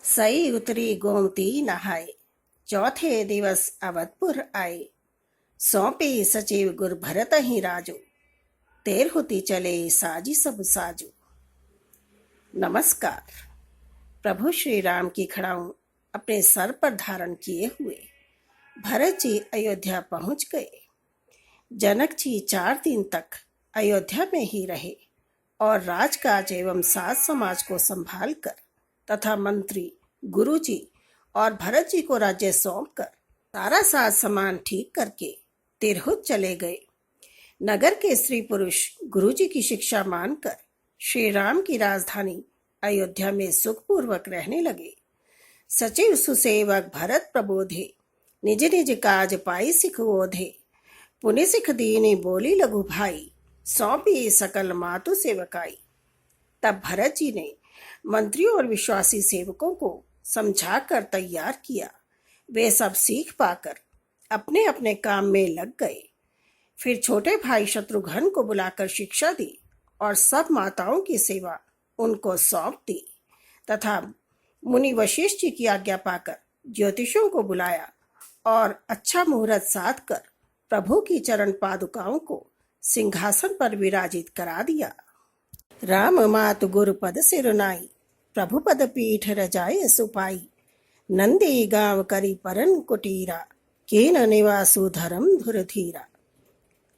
सई उतरी गोमती नहाए। चौथे दिवस अवधपुर आए। सौंपी सचिव गुर भरत ही राजो। तेर होती चले साजी सब साजो। नमस्कार। प्रभु श्री राम की खड़ाऊं अपने सर पर धारण किए हुए भरत जी अयोध्या पहुंच गए। जनक जी 4 दिन तक अयोध्या में ही रहे और राजकाज एवं साज समाज को संभालकर तथा मंत्री, गुरु जी और भरत जी को राज्य सौंपकर सारा साज सामान ठीक करके तिरहुत चले गए। नगर के स्त्री पुरुष गुरु जी की शिक्षा मानकर श्री राम की राजधानी अयोध्या में सुखपूर्वक रहने लगे। सचिव सुसेवक भरत प्रबोधे, निज निज काज पाई सिख ओधे। पुनि सिख दीनी बोली लघु भाई, सौंपी सकल मातु सेवकाई। तब भरत जी ने मंत्रियों और विश्वासी सेवकों को समझाकर तैयार किया। वे सब सीख पाकर अपने अपने काम में लग गए। फिर छोटे भाई शत्रुघ्न को बुलाकर शिक्षा दी और सब माताओं की सेवा उनको सौंप दी तथा मुनि वशिष्ठ जी की आज्ञा पाकर ज्योतिषों को बुलाया और अच्छा मुहूर्त साध कर प्रभु की चरण पादुकाओं को सिंहासन पर विराजित करा दिया। राम मातु गुरु पद सिरुनाई, प्रभु पद पीठ रजाय सुपाई। नंदी गांव करी परन कुटीरा, केन निवासु धर्म धुरधीरा।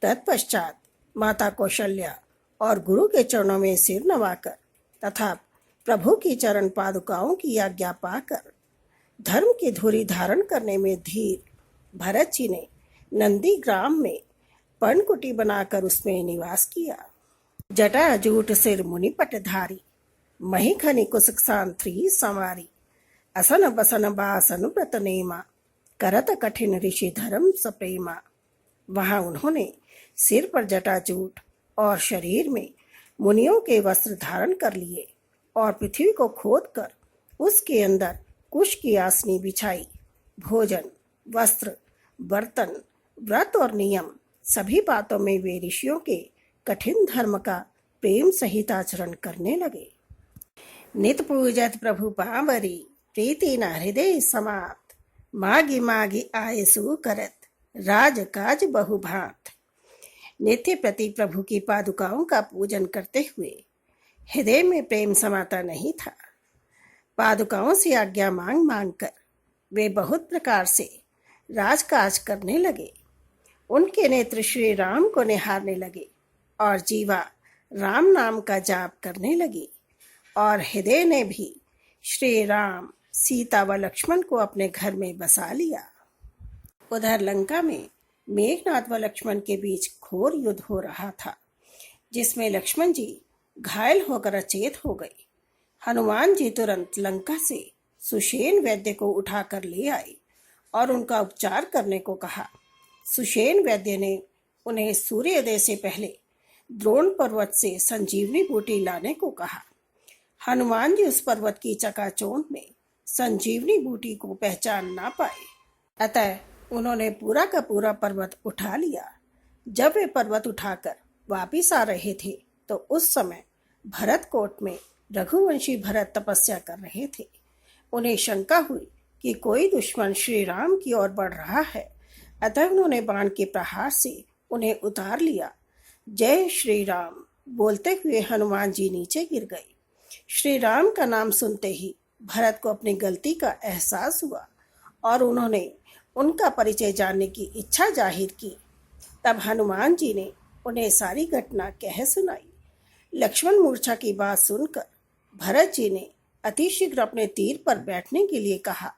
तत्पश्चात माता कौशल्या और गुरु के चरणों में सिर नवाकर तथा प्रभु की चरण पादुकाओं की आज्ञा पाकर धर्म की धुरी धारण करने में धीर भरत जी ने नंदी ग्राम में पर्णकुटी बनाकर उसमें निवास किया। जटा जूट सिर मुनि पटधारी, मही खनि कुसक सांत्री संवारी। असन बसन बासन व्रत नेमा, करत कठिन ऋषि धर्म सप्रेमा। वहां उन्होंने सिर पर जटाजूट और शरीर में मुनियों के वस्त्र धारण कर लिए और पृथ्वी को खोदकर उसके अंदर कुश की आसनी बिछाई। भोजन, वस्त्र, बर्तन, व्रत और नियम सभी बातों में वे ऋषियों के कठिन धर्म का प्रेम सहित आचरण करने लगे। नित पूजत प्रभु पावरी, प्रीति न हृदय समात। मागी मागी आयसु करत, राज काज बहु भांत। नित्य प्रति प्रभु की पादुकाओं का पूजन करते हुए हृदय में प्रेम समाता नहीं था। पादुकाओं से आज्ञा मांग मांग कर वे बहुत प्रकार से राजकाज करने लगे। उनके नेत्र श्री राम को निहारने लगे और जीवा राम नाम का जाप करने लगी और हृदय ने भी श्री राम, सीता व लक्ष्मण को अपने घर में बसा लिया। उधर लंका में मेघनाद व लक्ष्मण के बीच घोर युद्ध हो रहा था, जिसमें लक्ष्मण जी घायल होकर अचेत हो गए। हनुमान जी तुरंत लंका से सुषेण वैद्य को उठाकर ले आए और उनका उपचार करने को कहा। सुषेण वैद्य ने उन्हें सूर्योदय से पहले द्रोण पर्वत से संजीवनी बूटी लाने को कहा। हनुमान जी उस पर्वत की चकाचौंध में संजीवनी बूटी को पहचान ना पाए, अतः उन्होंने पूरा का पूरा पर्वत उठा लिया। जब वे पर्वत उठाकर वापिस आ रहे थे तो उस समय भरत कोट में रघुवंशी भरत तपस्या कर रहे थे। उन्हें शंका हुई कि कोई दुश्मन श्री राम की ओर बढ़ रहा है, अतः उन्होंने बाण के प्रहार से उन्हें उतार लिया। जय श्री राम बोलते हुए हनुमान जी नीचे गिर गए। श्री राम का नाम सुनते ही भरत को अपनी गलती का एहसास हुआ और उन्होंने उनका परिचय जानने की इच्छा जाहिर की। तब हनुमान जी ने उन्हें सारी घटना कह सुनाई। लक्ष्मण मूर्छा की बात सुनकर भरत जी ने अतिशीघ्र अपने तीर पर बैठने के लिए कहा।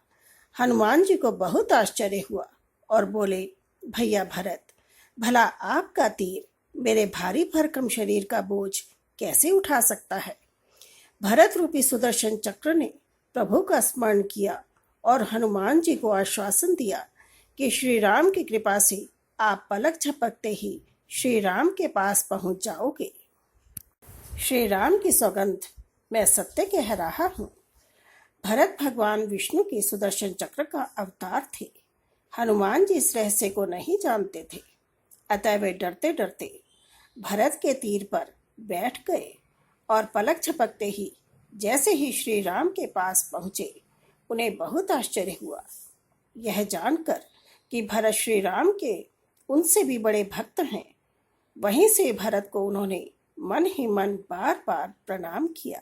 हनुमान जी को बहुत आश्चर्य हुआ और बोले, भैया भरत, भला आपका तीर मेरे भारी भरकम शरीर का बोझ कैसे उठा सकता है। भरत रूपी सुदर्शन चक्र ने प्रभु का स्मरण किया और हनुमान जी को आश्वासन दिया कि श्री राम की कृपा से आप पलक झपकते ही श्री राम के पास पहुंच जाओगे। श्री राम की सौगंध मैं सत्य कह रहा हूँ। भरत भगवान विष्णु के सुदर्शन चक्र का अवतार थे। हनुमान जी इस रहस्य को नहीं जानते थे, अतः वे डरते डरते भरत के तीर पर बैठ गए और पलक झपकते ही जैसे ही श्री राम के पास पहुंचे उन्हें बहुत आश्चर्य हुआ यह जानकर कि भरत श्री राम के उनसे भी बड़े भक्त हैं। वहीं से भरत को उन्होंने मन ही मन बार बार प्रणाम किया।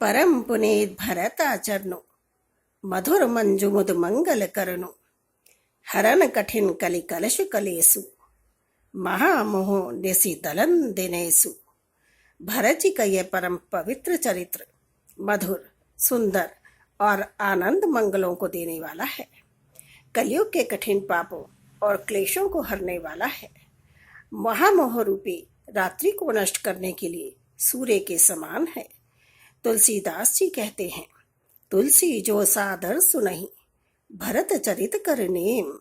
परम पुनीत भरत आचरणो, मधुर मंजुमुद मंगल करनो, हरन कठिन कलि कलश कलेसु, महामोह निशि दलन दिनेसु। भरत जी का यह परम पवित्र चरित्र मधुर, सुंदर और आनंद मंगलों को देने वाला है। कलयुग के कठिन पापों और क्लेशों को हरने वाला है। महामोह रूपी रात्रि को नष्ट करने के लिए सूर्य के समान है। तुलसीदास जी कहते हैं, तुलसी जो सादर सुनहि, भरत चरित कर नेम,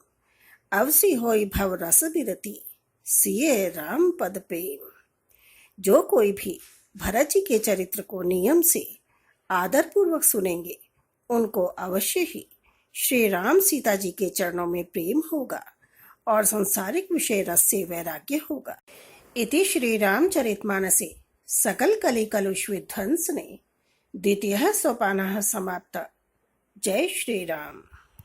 अवसी होई भव रस बिरती, सिए राम पद प्रेम। जो कोई भी भरत जी के चरित्र को नियम से आदर पूर्वक सुनेंगे, उनको अवश्य ही श्री राम सीता जी के चरणों में प्रेम होगा और संसारिक विषय रस से वैराग्य होगा। इति श्री रामचरितमानसे सकल कलि कलुष विध्वंसने द्वितीयः सोपानः समाप्तः। जय श्री राम।